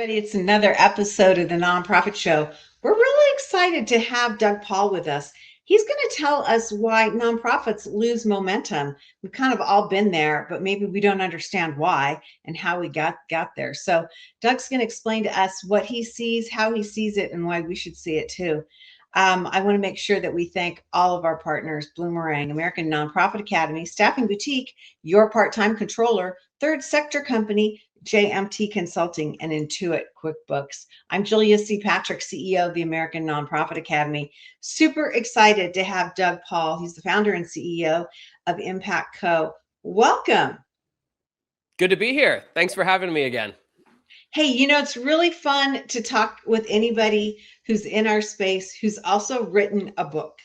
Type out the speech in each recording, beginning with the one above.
everybody. It's another episode of the Nonprofit Show. We're really excited to have Doug Paul with us. He's going to tell us why nonprofits lose momentum. We've kind of all been there, but maybe we don't understand why and how we got there. So Doug's going to explain to us what he sees, how he sees it, and why we should see it too. I want to make sure that we thank all of our partners: Bloomerang, American Nonprofit Academy, Staffing Boutique, Your Part-Time Controller, Third Sector Company, JMT Consulting, and Intuit QuickBooks. I'm Julia C. Patrick, CEO of the American Nonprofit Academy. Super excited to have Doug Paul. He's the founder and CEO of Impact Co. Welcome. Good to be here. Thanks for having me again. Hey, it's really fun to talk with anybody who's in our space who's also written a book.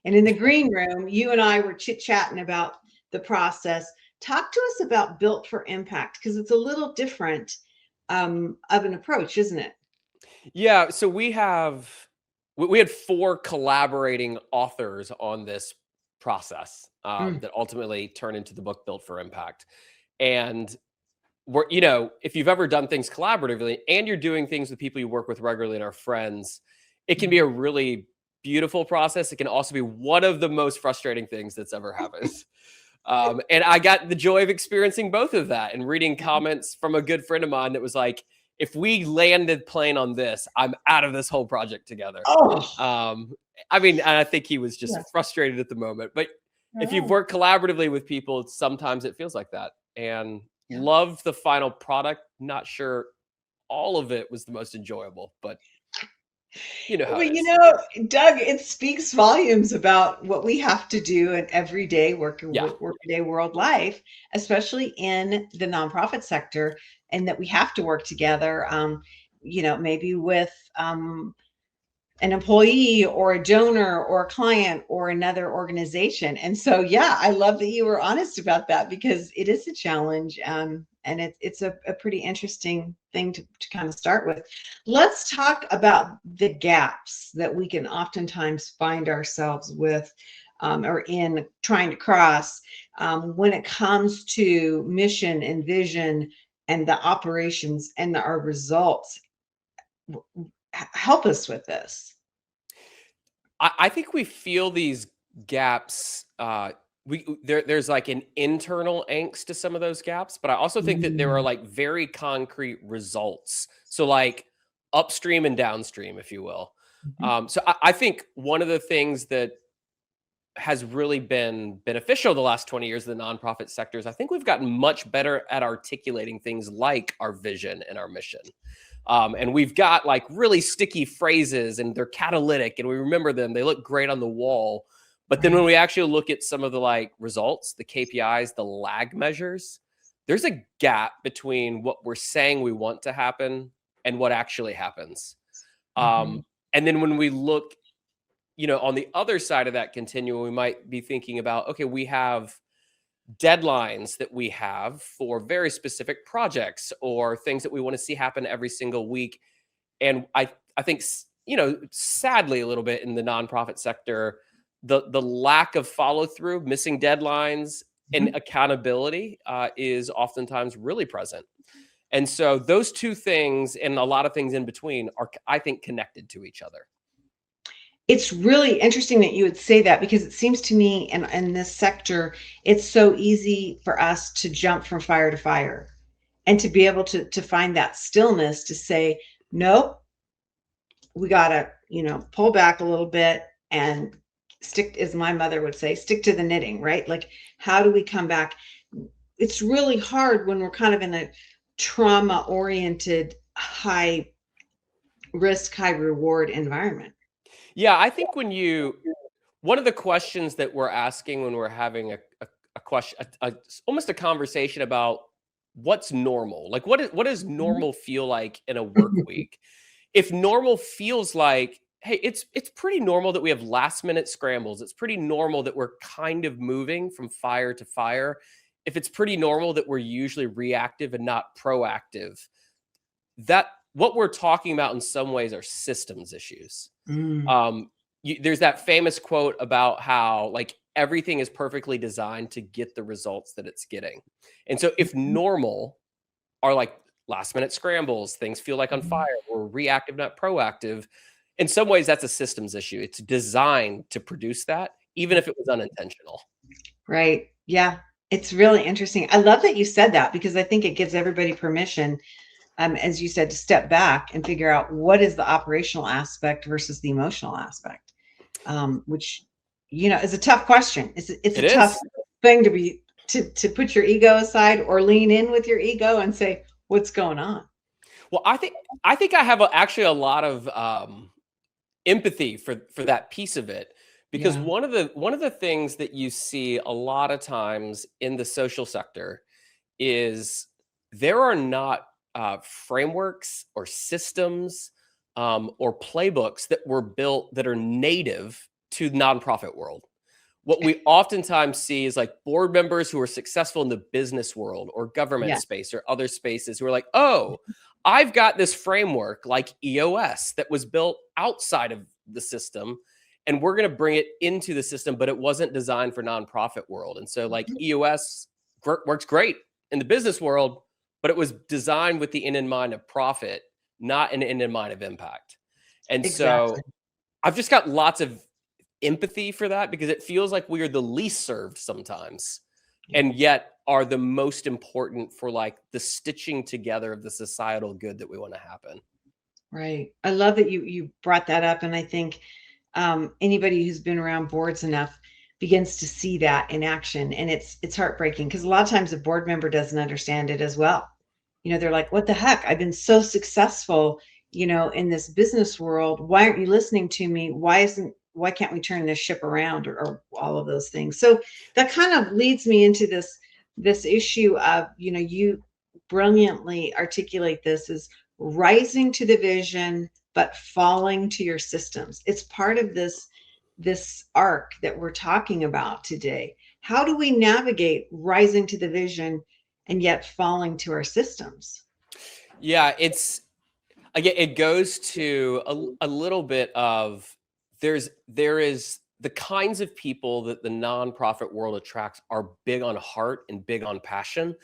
And in the green room, you and I were chit-chatting about the process. Talk to us about Built for Impact, because it's a little different of an approach, isn't it? Yeah, so we had 4 collaborating authors on this process that ultimately turned into the book Built for Impact. And if you've ever done things collaboratively and you're doing things with people you work with regularly and are friends, it can be a really beautiful process. It can also be one of the most frustrating things that's ever happened. And I got the joy of experiencing both of that and reading comments from a good friend of mine that was like, if we landed plane on this, I'm out of this whole project together. Oh, I think he was just frustrated at the moment. But if you've worked collaboratively with people, sometimes it feels like that. And love the final product. Not sure all of it was the most enjoyable, but how it is. Doug, it speaks volumes about what we have to do in everyday workaday world life, especially in the nonprofit sector, and that we have to work together, maybe with an employee or a donor or a client or another organization. And so, yeah, I love that you were honest about that, because it is a challenge. And it's a pretty interesting thing to kind of start with. Let's talk about the gaps that we can oftentimes find ourselves with or in trying to cross when it comes to mission and vision and the operations and our results. Help us with this. I think we feel these gaps. There's like an internal angst to some of those gaps, but I also think that there are like very concrete results. So like upstream and downstream, if you will. I think one of the things that has really been beneficial the last 20 years in the nonprofit sectors, I think we've gotten much better at articulating things like our vision and our mission. And we've got like really sticky phrases and they're catalytic and we remember them. They look great on the wall. But then when we actually look at some of the like results, the KPIs, the lag measures, there's a gap between what we're saying we want to happen and what actually happens. And then when we look, on the other side of that continuum, we might be thinking about, okay, we have deadlines that we have for very specific projects or things that we want to see happen every single week. And I think, sadly a little bit in the nonprofit sector, the lack of follow through, missing deadlines and accountability is oftentimes really present. And so those two things and a lot of things in between are, I think, connected to each other. It's really interesting that you would say that, because it seems to me in this sector, it's so easy for us to jump from fire to fire and to be able to find that stillness to say, nope, we got to, pull back a little bit and stick, as my mother would say, stick to the knitting, right? Like, how do we come back? It's really hard when we're kind of in a trauma-oriented, high risk, high reward environment. Yeah, I think one of the questions that we're asking when we're having a question, almost a conversation about what's normal, like what does normal feel like in a work week? If normal feels like, hey, it's pretty normal that we have last minute scrambles. It's pretty normal that we're kind of moving from fire to fire. If it's pretty normal that we're usually reactive and not proactive, that what we're talking about in some ways are systems issues. There's that famous quote about how like everything is perfectly designed to get the results that it's getting. And so if normal are like last minute scrambles, things feel like on Mhm. fire, we're reactive, not proactive. In some ways, that's a systems issue. It's designed to produce that, even if it was unintentional. Right. Yeah. It's really interesting. I love that you said that because I think it gives everybody permission, as you said, to step back and figure out what is the operational aspect versus the emotional aspect, which, is a tough question. It's a It tough is. thing to be to put your ego aside or lean in with your ego and say, what's going on? Well, I think I have actually a lot of empathy for that piece of it, because Yeah. one of the things that you see a lot of times in the social sector is there are not frameworks or systems or playbooks that were built that are native to the nonprofit world. What we oftentimes see is like board members who are successful in the business world or government Yeah. space or other spaces who are like, oh, I've got this framework like EOS that was built outside of the system, and we're going to bring it into the system, but it wasn't designed for nonprofit world. And so like EOS works great in the business world, but it was designed with the end in mind of profit, not an end in mind of impact. And Exactly. so I've just got lots of empathy for that, because it feels like we are the least served sometimes, Yeah. and yet are the most important for like the stitching together of the societal good that we want to happen. Right. I love that you brought that up, and I think anybody who's been around boards enough begins to see that in action, and it's heartbreaking because a lot of times a board member doesn't understand it as well. They're like, "What the heck? I've been so successful, in this business world. Why aren't you listening to me? Why can't we turn this ship around?" Or all of those things. So that kind of leads me into this issue of, you brilliantly articulate this is rising to the vision but falling to your systems. It's part of this arc that we're talking about today. How do we navigate rising to the vision and yet falling to our systems? Yeah, it's again, it goes to a little bit of there is the kinds of people that the nonprofit world attracts are big on heart and big on passion.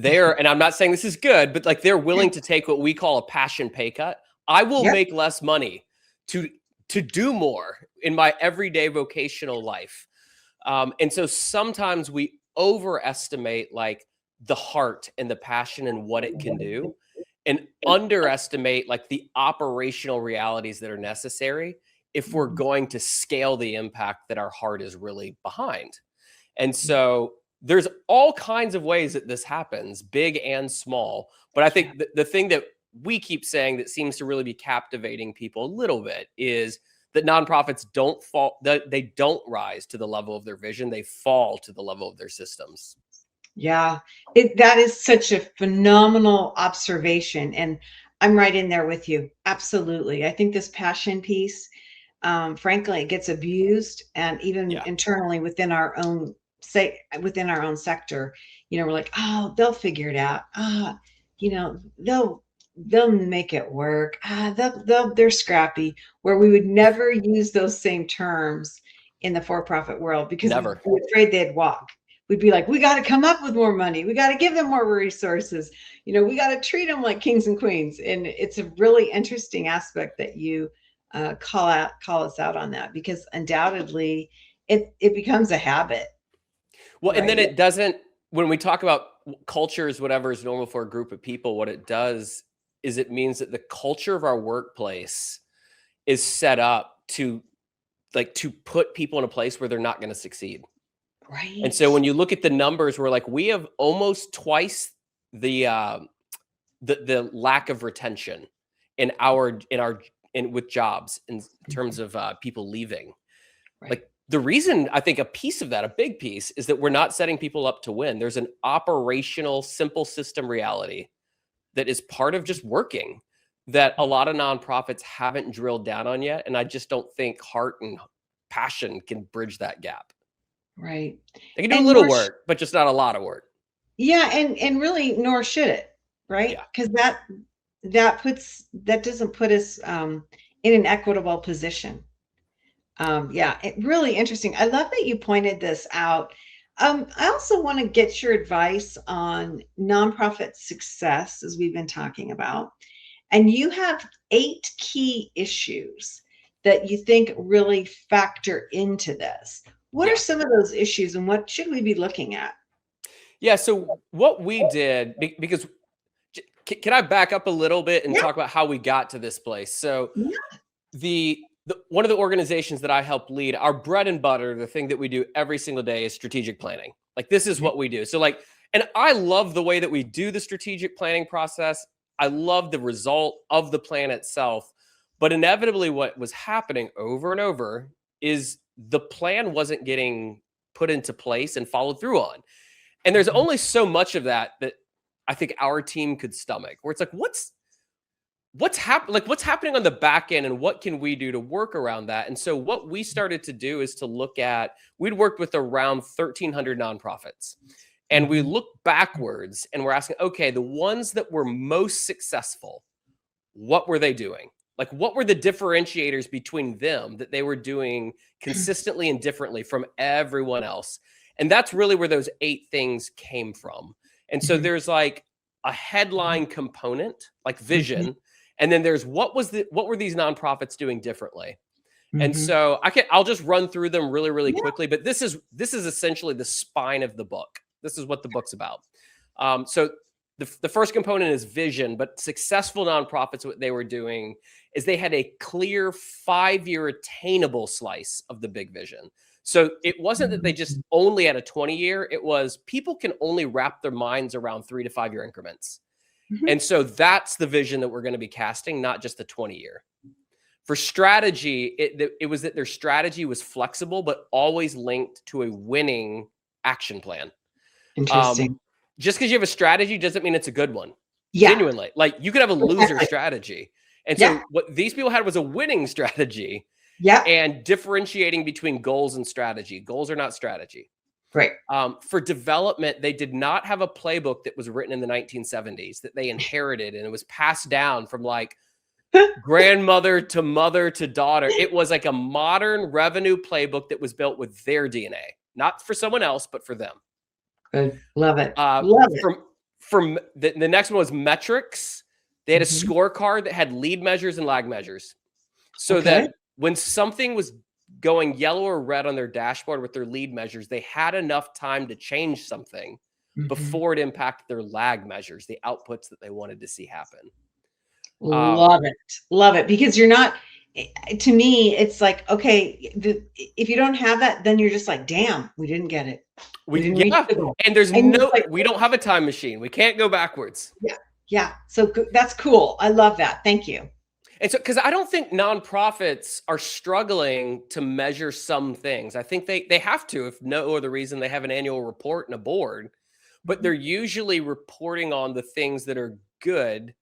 And I'm not saying this is good, but like they're willing to take what we call a passion pay cut. I will Yep. make less money to to do more in my everyday vocational life. And so sometimes we overestimate like the heart and the passion and what it can do, and underestimate like the operational realities that are necessary if we're going to scale the impact that our heart is really behind. And so there's all kinds of ways that this happens, big and small. But I Yeah. think the thing that we keep saying that seems to really be captivating people a little bit is that nonprofits don't fall, that they don't rise to the level of their vision, they fall to the level of their systems. Yeah, that is such a phenomenal observation, and I'm right in there with you. Absolutely. I think this passion piece, frankly, it gets abused, and even Yeah, internally within our own sector, we're like, oh, they'll figure it out. They'll make it work. They're scrappy. Where we would never use those same terms in the for-profit world because we'd never. be afraid they'd walk. We'd be like, we got to come up with more money. We got to give them more resources. We got to treat them like kings and queens. And it's a really interesting aspect that you call us out on that, because undoubtedly it becomes a habit, Well, and then right? it doesn't, when we talk about cultures, whatever is normal for a group of people, what it does is it means that the culture of our workplace is set up to put people in a place where they're not going to succeed. And so Right. when you look at the numbers, we're like, we have almost twice the the lack of retention in with jobs in terms of people leaving. Right. Like the reason I think a piece of that, a big piece, is that we're not setting people up to win. There's an operational, simple system reality that is part of just working that a lot of nonprofits haven't drilled down on yet. And I just don't think heart and passion can bridge that gap. Right. They can do a And little work, but just not a lot of work. yeah, and really, nor should it, right? Yeah, Because that doesn't put us in an equitable position. Yeah, really interesting. I love that you pointed this out. I also want to get your advice on nonprofit success, as we've been talking about. And you have 8 key issues that you think really factor into this. What are Yeah. some of those issues and what should we be looking at? Yeah. So what we did, because can I back up a little bit and Yeah, talk about how we got to this place? So yeah. the one of the organizations that I help lead, our bread and butter, the thing that we do every single day is strategic planning. Like this is Mhm, what we do. So like, and I love the way that we do the strategic planning process. I love the result of the plan itself. But inevitably what was happening over and over is the plan wasn't getting put into place and followed through on. And there's mhm, only so much of that that I think our team could stomach. Where it's like, what's happening on the back end and what can we do to work around that? And so what we started to do is to look at, we'd worked with around 1,300 nonprofits, and we mhm, look backwards and we're asking, okay, the ones that were most successful, what were they doing? Like, what were the differentiators between them that they were doing consistently and differently from everyone else? And that's really where those 8 things came from. And so mhm, there's like a headline component, like mhm, vision, and then there's what were these nonprofits doing differently? And mhm. so I'll just run through them really, really Yeah. quickly, but this is essentially the spine of the book. This is what the book's about. So the first component is vision, but successful nonprofits, what they were doing is they had a clear 5-year attainable slice of the big vision. So it wasn't that they just Mhm, only had a 20-year, it was people can only wrap their minds around 3 to 5 year increments. mhm. And so that's the vision that we're going to be casting, not just the 20-year. For strategy, it was that their strategy was flexible, but always linked to a winning action plan. Um, Interesting. just because you have a strategy doesn't mean it's a good one. Yeah, Genuinely, like you could have a loser exactly. strategy. And Yeah, so what these people had was a winning strategy yeah. and differentiating between goals and strategy. Goals are not strategy. Great. For development, they did not have a playbook that was written in the 1970s that they inherited and it was passed down from like grandmother to mother to daughter. It was like a modern revenue playbook that was built with their DNA, not for someone else, but for them. Good. Love it. Uh, Love it. from the next one was metrics. They had a Mhm. scorecard that had lead measures and lag measures, so Okay. that when something was going yellow or red on their dashboard with their lead measures, they had enough time to change something Mhm. before it impacted their lag measures, the outputs that they wanted to see happen. Um, Love it. Love it because you're not to me, it's like, okay, if you don't have that, then you're just like, "Damn, we didn't get it. We didn't reach yeah, the goal." and there's And it's no, like, we don't have a time machine. We can't go backwards. yeah, yeah. So that's cool. I love that. Thank you. And so, because I don't think nonprofits are struggling to measure some things. I think they have to, if no other reason, they have an annual report and a board, but Mhm. they're usually reporting on the things that are good,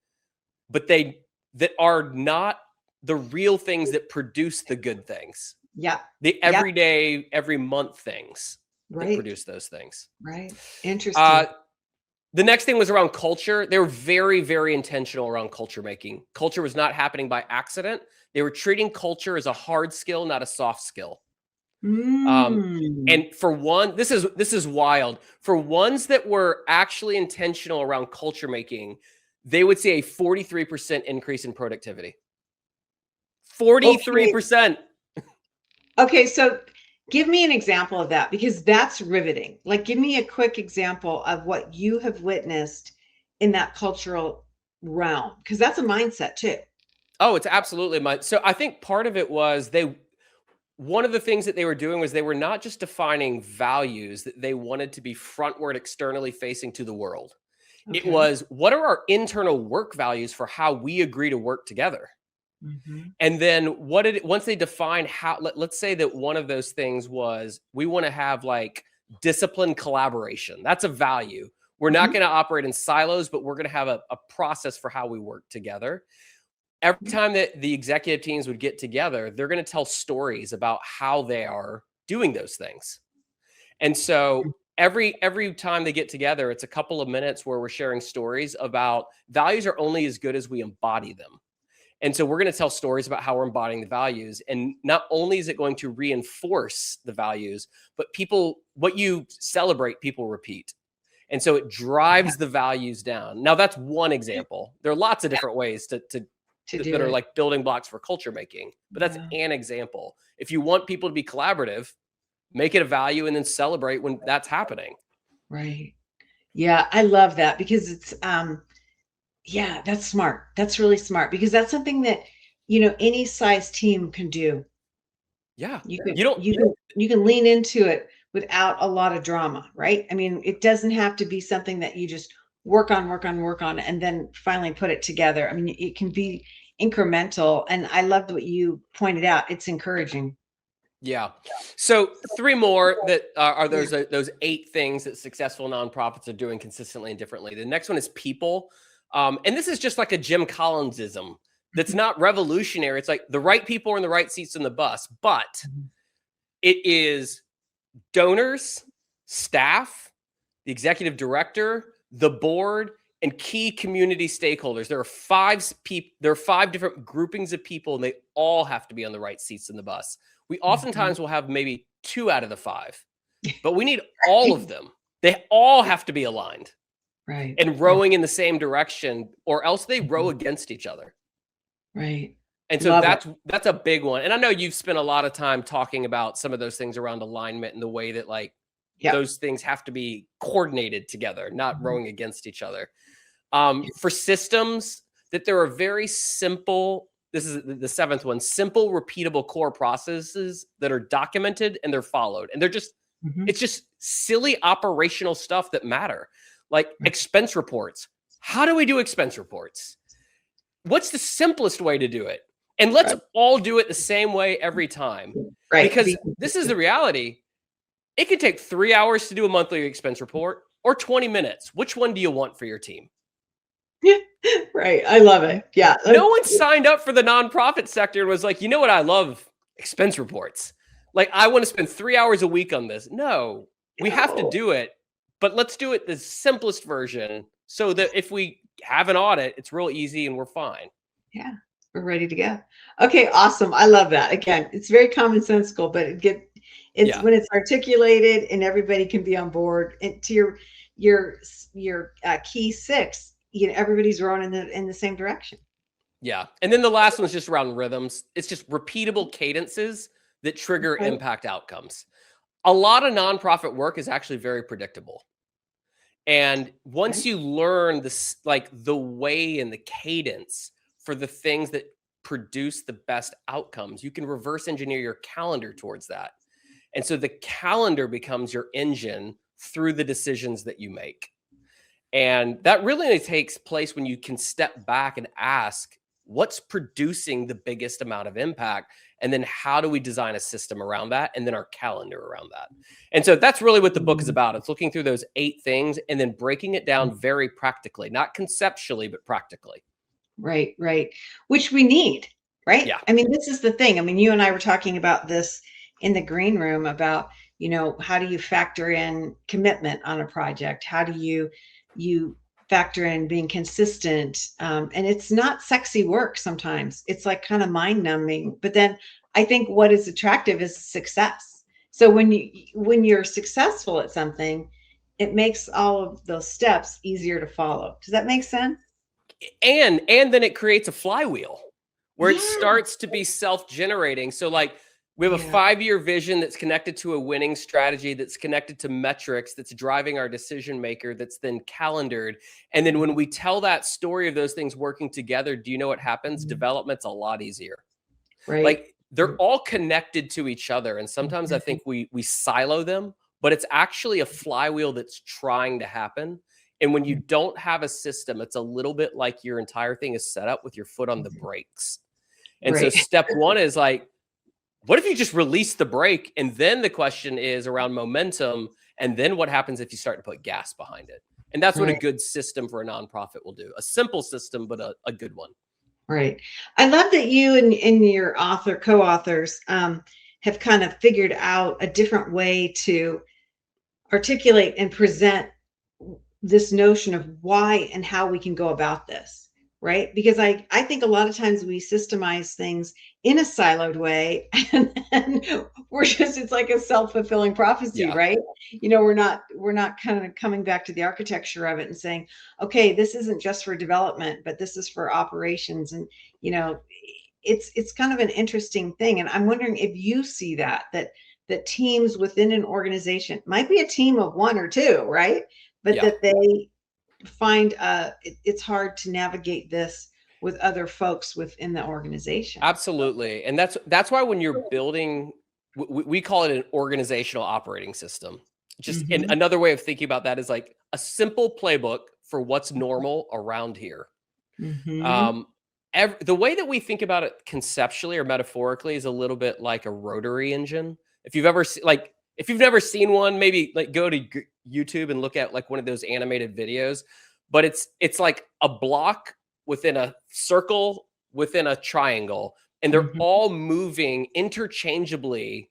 but they that are not the real things that produce the good things. Yeah. The Yeah. everyday, every month things that Right. produce those things. Right. Uh, Interesting. The next thing was around culture. They were very, very intentional around culture making. Culture was not happening by accident. They were treating culture as a hard skill, not a soft skill. Um, Mm. and for one, this is wild. For ones that were actually intentional around culture making, they would see a 43% increase in productivity. Okay. 43%. Okay, so give me an example of that because that's riveting. Like, give me a quick example of what you have witnessed in that cultural realm, because that's a mindset too. Oh, it's absolutely my. So I think part of it was one of the things that they were doing was they were not just defining values that they wanted to be frontward externally facing to the world. It Okay. was, what are our internal work values for how we agree to work together? Mhm. And then once they define how, let's say that one of those things was we want to have like disciplined collaboration. That's a value. We're not Mhm. going to operate in silos, but we're going to have a process for how we work together. Every time that the executive teams would get together, they're going to tell stories about how they are doing those things. And so every time they get together, it's a couple of minutes where we're sharing stories about values are only as good as we embody them. And so we're going to tell stories about how we're embodying the values. And not only is it going to reinforce the values, but people, what you celebrate, people repeat. And so it Yeah. drives the values down. Now, that's one example. There are lots of Yeah. different ways To that do are it. like building blocks for culture making, but that's Yeah. an example. If you want people to be collaborative, make it a value and then celebrate when that's happening. Right. Yeah, I love that because it's yeah, that's smart. That's really smart because that's something that, any size team can do. Yeah. You can You don't, you can lean into it without a lot of drama, right? I mean, it doesn't have to be something that you just work on, and then finally put it together. I mean, it can be incremental, and I loved what you pointed out. It's encouraging. yeah. So three more that are Yeah. those 8 things that successful nonprofits are doing consistently and differently. The next one is people. And this is just like a Jim Collinsism that's Mhm. not revolutionary. It's like the right people are in the right seats in the bus, but Mhm. it is donors, staff, the executive director, the board, and key community stakeholders. There are 5 different groupings of people, and they all have to be on the right seats in the bus. We Mhm. oftentimes will have maybe 2 out of the 5, but we need all of them. They all have to be aligned Right. and Right. rowing in the same direction, or else they row Mhm. against each other. Right. And so Love it. that's a big one. And I know you've spent a lot of time talking about some of those things around alignment and the way that like Yep. those things have to be coordinated together, not Mhm. rowing against each other. Yeah. For systems, that there are very simple, this is the 7th one, simple, repeatable core processes that are documented and they're followed. And Mhm. it's just silly operational stuff that matter, like Right. expense reports. How do we do expense reports? What's the simplest way to do it? And let's Right. all do it the same way every time. Right. Because Be this is the consistent. reality. It can take 3 hours to do a monthly expense report or 20 minutes. Which one do you want for your team? Yeah. Right. I love it. Yeah. No one signed up for the nonprofit sector and was like, you know what? I love expense reports. Like, I want to spend 3 hours a week on this. No, we have to No. do it, but let's do it the simplest version so that if we have an audit, it's real easy and we're fine. Yeah, we're ready to go. Okay, awesome. I love that. Again, it's very commonsensical, but it's Yeah. when it's articulated and everybody can be on board. And to your key 6, everybody's rowing in the same direction. Yeah. And then the last one's just around rhythms. It's just repeatable cadences that trigger Okay. impact outcomes. A lot of nonprofit work is actually very predictable. And once Okay. you learn this, like the way and the cadence for the things that produce the best outcomes, you can reverse engineer your calendar towards that. And so the calendar becomes your engine through the decisions that you make. And that really only takes place when you can step back and ask, what's producing the biggest amount of impact? And then how do we design a system around that? And then our calendar around that. And so that's really what the book is Mhm. about. It's looking through those 8 things and then breaking it down very practically, not conceptually, but practically. Right, right. Which we need, right? Yeah. I mean, this is the thing. I mean, you and I were talking about this in the green room about, how do you factor in commitment on a project? How do you factor in being consistent? And it's not sexy work sometimes. It's like kind of mind numbing. But then I think what is attractive is success. So when you're successful at something, it makes all of those steps easier to follow. Does that make sense? And then it creates a flywheel where it Yeah. starts to be self-generating. So like we have a Yeah. 5-year vision that's connected to a winning strategy, that's connected to metrics, that's driving our decision maker, that's then calendared. And then when we tell that story of those things working together, do you know what happens? Mhm. Development's a lot easier. Right. Like they're all connected to each other. And sometimes I Mhm. think we silo them, but it's actually a flywheel that's trying to happen. And when you don't have a system, it's a little bit like your entire thing is set up with your foot on the brakes. And so Right. step one is like, what if you just release the brake? And then the question is around momentum. And then what happens if you start to put gas behind it? And that's what a Right. good system for a nonprofit will do. A simple system, but a good one. Right. I love that you and your co-authors, have kind of figured out a different way to articulate and present this notion of why and how we can go about this. right? Because I think a lot of times we systemize things in a siloed way, and then it's like a self-fulfilling prophecy, Yeah. right? We're not kind of coming back to the architecture of it and saying, okay, this isn't just for development, but this is for operations. And you know, it's kind of an interesting thing. And I'm wondering if you see that teams within an organization might be a team of one or two, right? But Yeah. that they find it's hard to navigate this with other folks within the organization. Absolutely. And that's why when you're building, we call it an organizational operating system. Just and Mm-hmm. another way of thinking about that is like a simple playbook for what's normal around here. Mm-hmm. Um, the way that we think about it conceptually or metaphorically is a little bit like a rotary engine. If you've ever like, if you've never seen one, maybe like go to YouTube and look at like one of those animated videos. But it's like a block within a circle within a triangle, and they're Mm-hmm. all moving interchangeably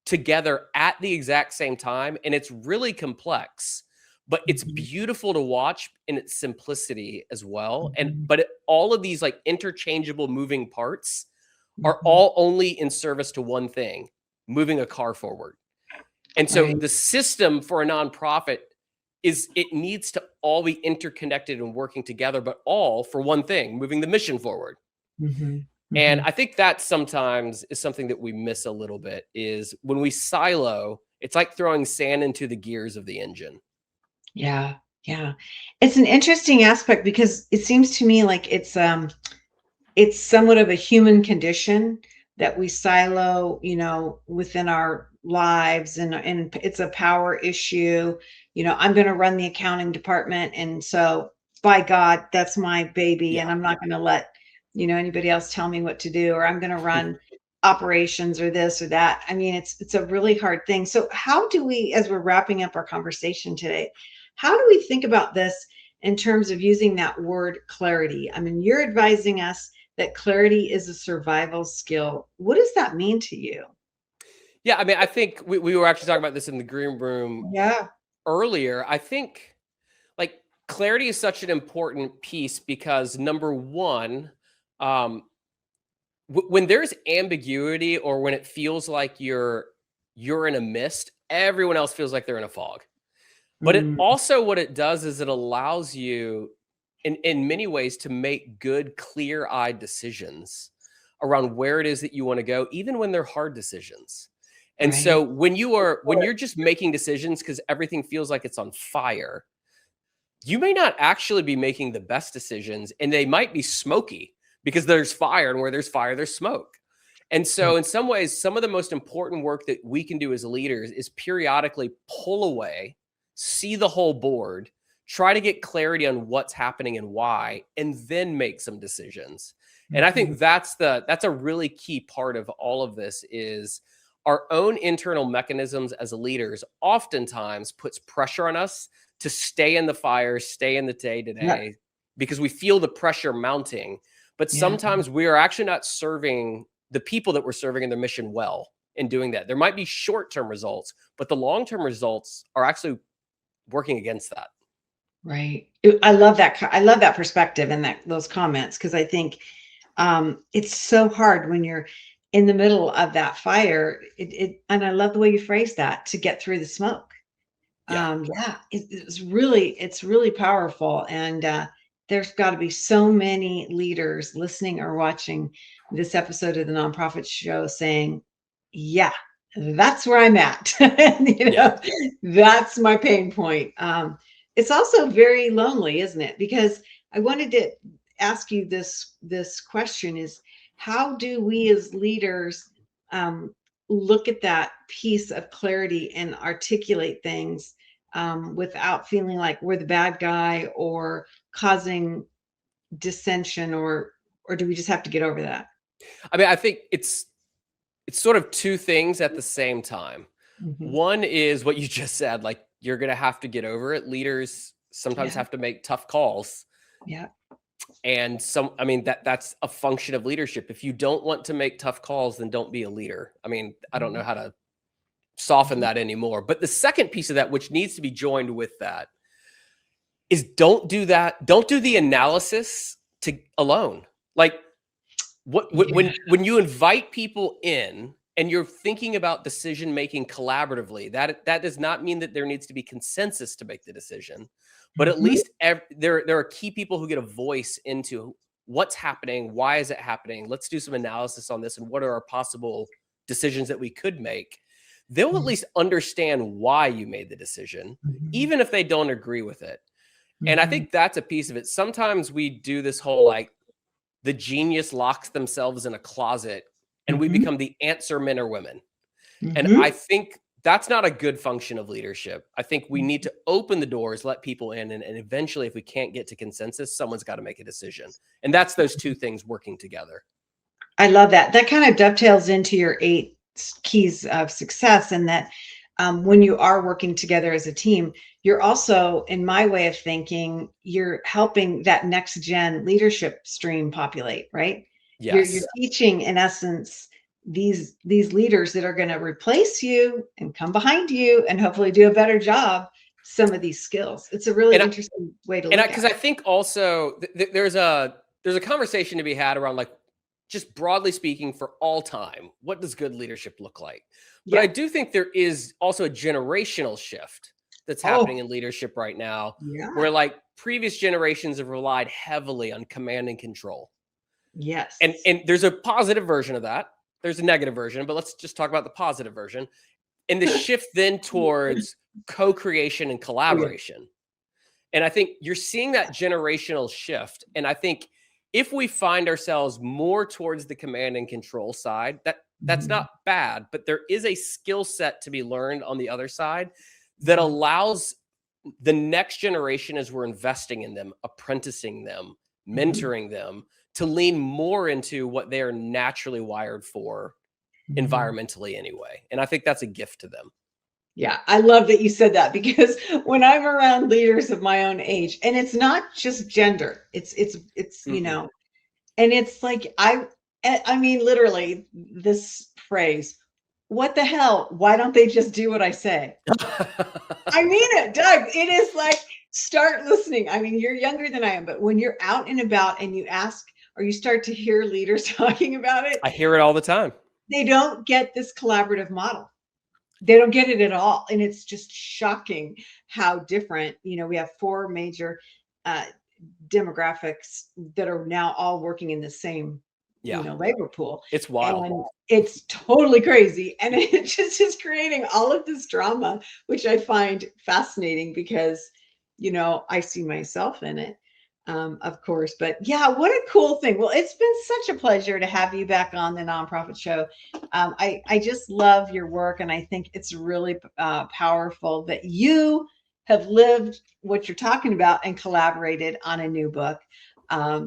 together at the exact same time, and it's really complex, but it's Mm-hmm. beautiful to watch in its simplicity as well. And Mm-hmm. all of these like interchangeable moving parts are Mm-hmm. all only in service to one thing: moving a car forward. And so Right. the system for a nonprofit is it needs to all be interconnected and working together, but all for one thing: moving the mission forward. Mm-hmm. And Mm-hmm. I think that sometimes is something that we miss a little bit, is when we silo, it's like throwing sand into the gears of the engine. Yeah. Yeah. It's an interesting aspect because it seems to me like it's somewhat of a human condition that we silo, within our lives, and it's a power issue. I'm going to run the accounting department, and so by God, that's my baby, and Yeah. I'm not going to let anybody else tell me what to do, or I'm going to run operations or this or that. I mean, it's a really hard thing. So how do we, as we're wrapping up our conversation today, how do we think about this in terms of using that word clarity? I mean, you're advising us that clarity is a survival skill. What does that mean to you? Yeah. I mean, I think we were actually talking about this in the green room Yeah. earlier. I think like clarity is such an important piece because number one, um, when there's ambiguity or when it feels like you're in a mist, everyone else feels like they're in a fog. But it Mm, also, what it does is it allows you in many ways to make good, clear-eyed decisions around where it is that you want to go, even when they're hard decisions. And so right. when you're just making decisions because everything feels like it's on fire, you may not actually be making the best decisions, and they might be smoky because there's fire, and where there's fire, there's smoke. And Yeah. so, in some ways, some of the most important work that we can do as leaders is periodically pull away, see the whole board, try to get clarity on what's happening and why, and then make some decisions. And I Mhm. think that's a really key part of all of this is our own internal mechanisms as leaders oftentimes puts pressure on us to stay in the fire, stay in the day to Yeah. day, because we feel the pressure mounting. But Yeah. sometimes we are actually not serving the people that we're serving in their mission well in doing that. There might be short term results, but the long term results are actually working against that. Right. I love that. I love that perspective and those comments, because I think it's so hard when you're in the middle of that fire. And I love the way you phrase that, to get through the smoke. Yeah. Yeah, it's really powerful, and there's got to be so many leaders listening or watching this episode of the Nonprofit Show saying, "Yeah, that's where I'm at." Yeah. That's my pain point. It's also very lonely, isn't it? Because I wanted to ask you this question: is how do we as leaders um, look at that piece of clarity and articulate things without feeling like we're the bad guy or causing dissension, or do we just have to get over that? I mean, I think it's sort of two things at the same time. Hmm. One is what you just said, like you're going to have to get over it. Leaders sometimes Yeah. have to make tough calls. Yeah. And I mean, that's a function of leadership. If you don't want to make tough calls, then don't be a leader. I mean, I don't know Mhm. how to soften Mhm. that anymore. But the second piece of that, which needs to be joined with that, is don't do that. Don't do the analysis to alone. Like Yeah. when you invite people in and you're thinking about decision making collaboratively, that does not mean that there needs to be consensus to make the decision, but at Mhm. least there are key people who get a voice into what's happening, why is it happening, let's do some analysis on this, and what are our possible decisions that we could make. They'll at Mhm. least understand why you made the decision, Mhm. even if they don't agree with it. And I Mhm. think that's a piece of it. Sometimes we do this whole like the genius locks themselves in a closet and we Mhm. become the answer men or women. And I Mhm. think that's not a good function of leadership. I think we need to open the doors, let people in, and eventually, if we can't get to consensus, someone's got to make a decision. And that's those two things working together. I love that. That kind of dovetails into your 8 keys of success, and that when you are working together as a team, you're also, in my way of thinking, you're helping that next gen leadership stream populate, right? You're Yes. teaching, in essence, these leaders that are going to replace you and come behind you and hopefully do a better job some of these skills. It's a really And interesting way to And look because at I it. think also there's a conversation to be had around like just broadly speaking for all time, what does good leadership look like? But I Yeah. do think there is also a generational shift that's happening Oh, in leadership right now, where yeah. like previous generations have relied heavily on command and control. And Yes. and there's a positive version of that. There's a negative version, but let's just talk about the positive version. And the shift then towards co-creation and Oh, yeah. collaboration. And I think you're seeing that generational shift. And I think if we find ourselves more towards the command and control side, that's Mhm. not bad, but there is a skill set to be learned on the other side that Mhm. allows the next generation, as we're investing in them, apprenticing them, Mhm. mentoring them, to lean more into what they are naturally wired for Mhm. environmentally anyway. And I think that's a gift to them. Yeah, I love that you said that because when I'm around leaders of my own age, and it's not just gender, it's Mm-mm. and it's like I mean literally this phrase, what the hell? Why don't they just do what I say? I mean it, Doug. It is like start listening. I mean, you're younger than I am, but when you're out and about and you ask or you start to hear leaders talking about it, I hear it all the time. they don't get this collaborative model. They don't get it at all. And it's just shocking how different, we have 4 major uh, demographics that are now all working in the same, Yeah, labor pool. it's wild. And it's totally crazy. And it just is creating all of this drama, which I find fascinating because, I see myself in it. Of course, but yeah, what a cool thing. Well, it's been such a pleasure to have you back on the Nonprofit Show. I just love your work, and I think it's really powerful that you have lived what you're talking about and collaborated on a new book,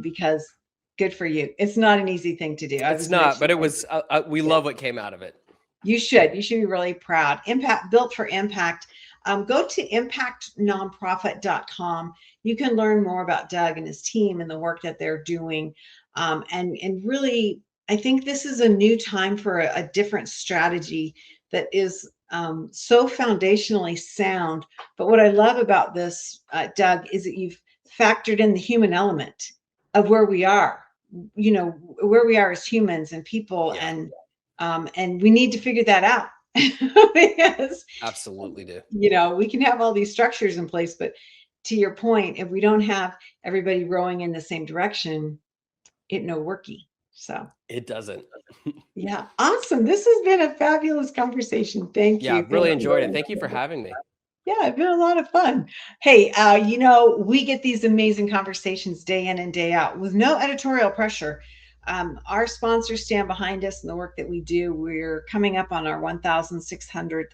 because good for you. It's not an easy thing to do. I It's was going to not, but it share. was we Yeah, love what came out of it. you should. You should be really proud. Impact built for impact. Go to impactnonprofit.com. You can learn more about Doug and his team and the work that they're doing. And really, I think this is a new time for a different strategy that is so foundationally sound. But what I love about this, Doug, is that you've factored in the human element of where we are. Where we are as humans and people, Yeah, and we need to figure that out because absolutely do. we can have all these structures in place, but to your point, if we don't have everybody rowing in the same direction, it no worky. So It doesn't. yeah, awesome. This has been a fabulous conversation. Thank Yeah, you. really Thank you enjoyed it. very Thank you for much. having me. Yeah, it's been a lot of fun. Hey, we get these amazing conversations day in and day out with no editorial pressure. Our sponsors stand behind us and the work that we do. We're coming up on our 1,600th,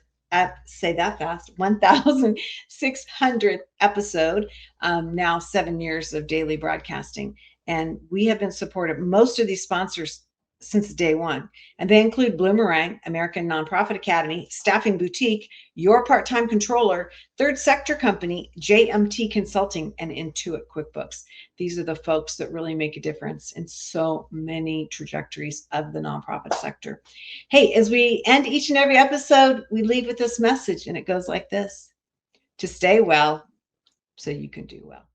say that fast, 1,600th episode, now 7 years of daily broadcasting. And we have been supportive. Most of these sponsors since day one. And they include Bloomerang, American Nonprofit Academy, Staffing Boutique, Your Part-Time Controller, Third Sector Company, JMT Consulting, and Intuit QuickBooks. These are the folks that really make a difference in so many trajectories of the nonprofit sector. Hey, as we end each and every episode, we leave with this message, and it goes like this: to stay well so you can do well.